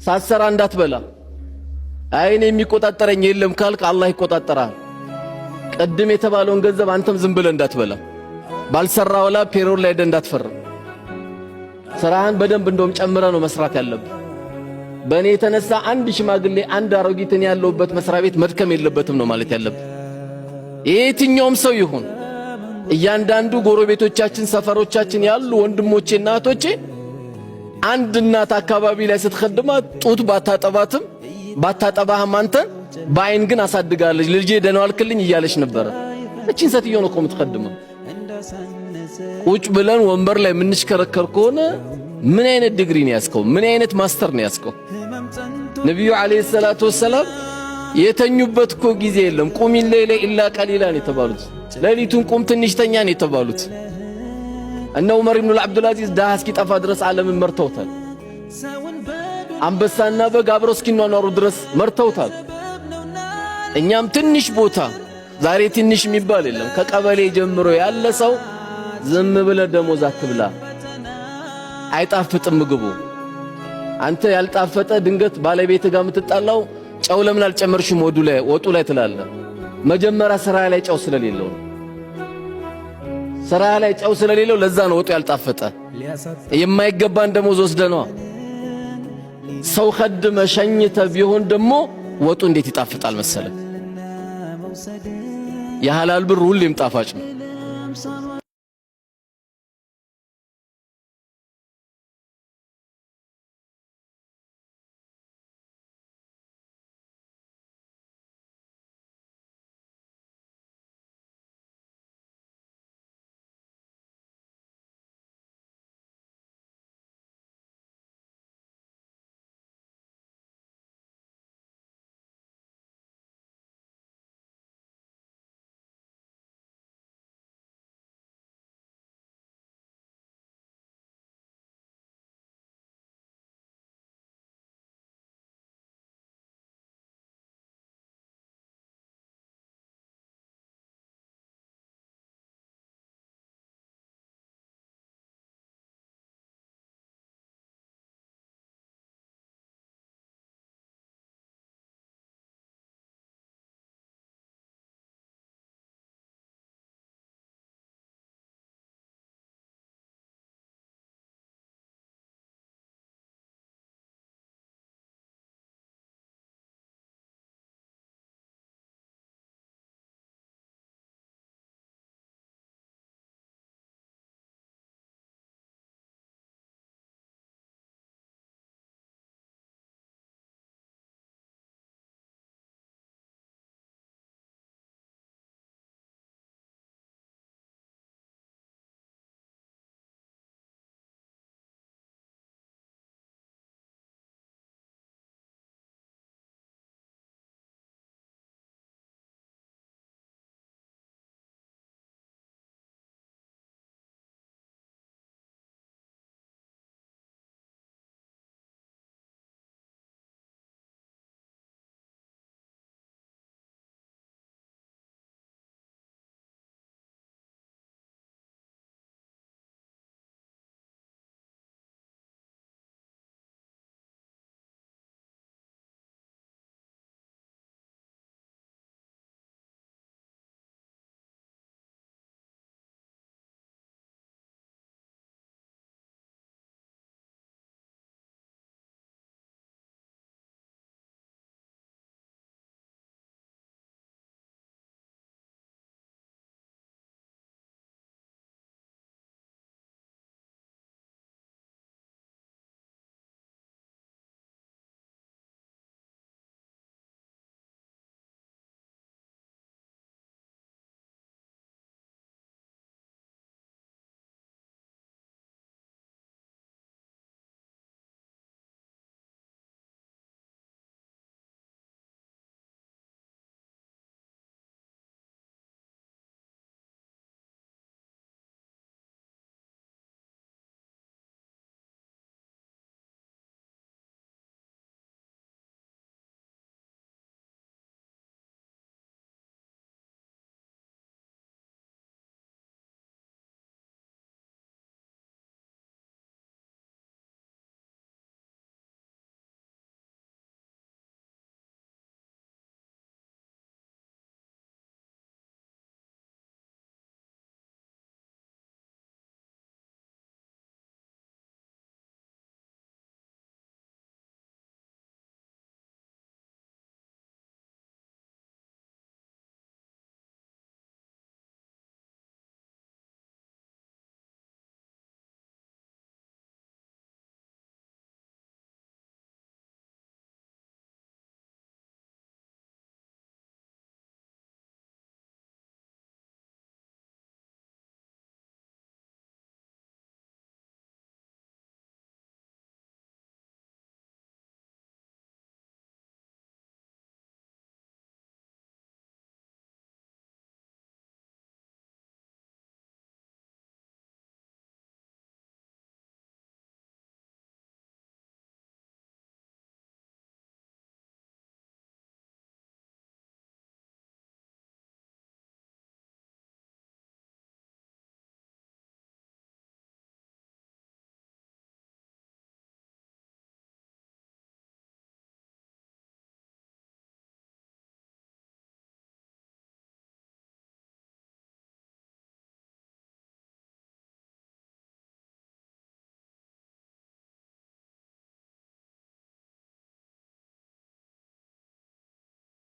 ሳሰራ እንዳትበላ አይኔ የሚቆጣጠረኝ የለም ካልክ አላህ ይቆጣጠራል። ቀድም የተባለውን ገንዘብ አንተም ዝም ብለህ እንዳትበላ ባልሰራ ወላ ፔሮል ላይ እንዳትፈርም ስራህን በደንብ እንደውም ጨምረ ነው መስራት ያለብህ። በእኔ የተነሳ አንድ ሽማግሌ አንድ አሮጊትን ያለውበት መስሪያ ቤት መድከም የለበትም ነው ማለት ያለብህ። የትኛውም ሰው ይሁን እያንዳንዱ ጎረቤቶቻችን ሰፈሮቻችን ያሉ ወንድሞቼና እህቶቼ አንድ እናት አካባቢ ላይ ስትخدማት ጡት ባታጠባህም አንተን በአይን ግን አሳድጋለች ልጄ ደህና ዋልክልኝ እያለች ነበር። እቺን ሰትዮ ነው የምትخدመው። ቁጭ ብለን ወንበር ላይ ምንሽከረከር ከሆነ ምን አይነት ዲግሪ ነው ያስከው? ምን አይነት ማስተር ነው ያስከው? ነብዩ አለይሂ ሰላቱ ወሰለም የተኙበት እኮ ጊዜ የለም። ቁም ኢለይለ ኢላ ቀሊላን የተባሉት ሌሊቱን ቁም ትንሽ ተኛ ነው የተባሉት። እነ ዑመር ኢብኑ አብዱል አዚዝ ዳህ እስኪጠፋ ድረስ ዓለምን መርተውታል። አንበሳና በግ አብረው እስኪኗኗሩ ድረስ መርተውታል። እኛም ትንሽ ቦታ ዛሬ ትንሽ የሚባል የለም። ከቀበሌ ጀምሮ ያለ ሰው ዝም ብለህ ደሞዝ አትብላ፣ አይጣፍጥም ምግቡ። አንተ ያልጣፈጠ ድንገት ባለቤት ጋር የምትጣላው ጨው ለምን አልጨመርሽም ወጡ ላይ ትላለህ። መጀመሪያ ስራ ላይ ጨው ስለሌለው ስራ ላይ ጨው ስለሌለው ለዛ ነው ወጡ ያልጣፈጠ። የማይገባን ደሞዝ ወስደህ ነው ሰው خدመ ሸኝተ ቢሆን ደሞ ወጡ እንዴት ይጣፍጣል መሰለ። የሐላል ብር ሁሌም ጣፋጭ ነው።